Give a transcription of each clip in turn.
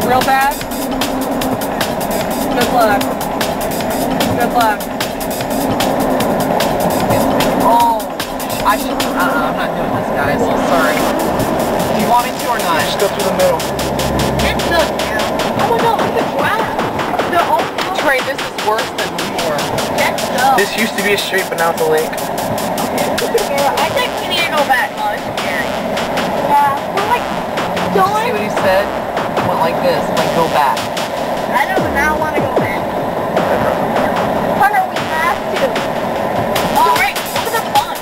Real bad? Good luck. Good luck. Oh, I should, I'm not doing this, guys. Sorry. Do you want me to or not? Just go through the middle. It's the, oh my god, look at the grass. Trey, this is worse than before. Let's go. This used to be a street, but now it's a lake. I think we need to go back. Oh, it's scary. Yeah, we're like going. See what he said? Went like this, like go back. I know, but now I want to go back. Hunter, we have to. All right, look at the fun.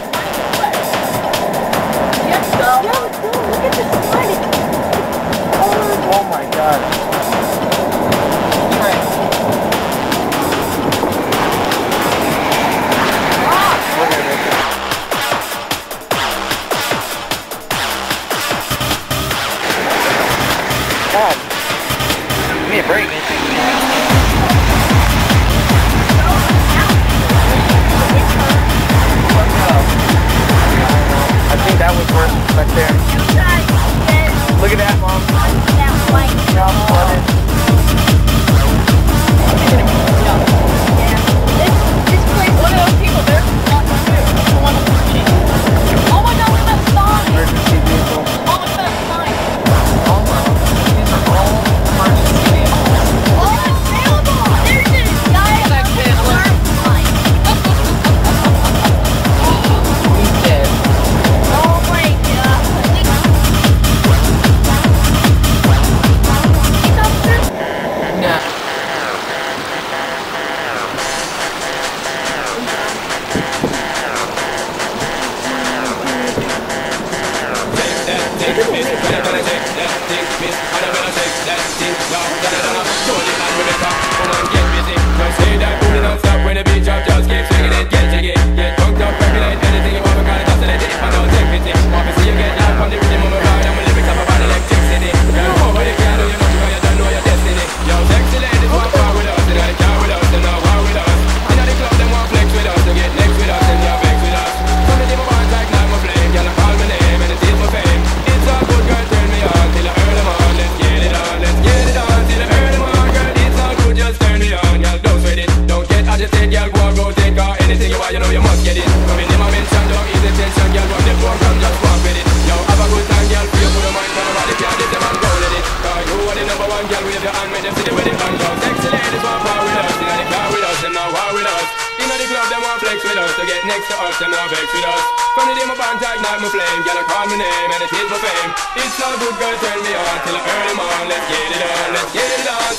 Let's go. Yeah, let's go. Look at this slide. Oh my god. Trey. Look at it. God. Give me a break. I think that was worse back there. Look at that, Mom. Now I'm flooded. This place, look at those people. They're oh my god, look at that sign. Emergency vehicle. Oh, look at that sign. Oh wow. These are all emergency vehicles. Oh, it's available. There's this guy at that kid. He's dead. Oh my god. No. Next to us, them now vex with us. From the day my band tag night, my flame, girl, I call my name and it is my fame. It's all good, girl, turn me on till I earn them on. Let's get it on, let's get it on.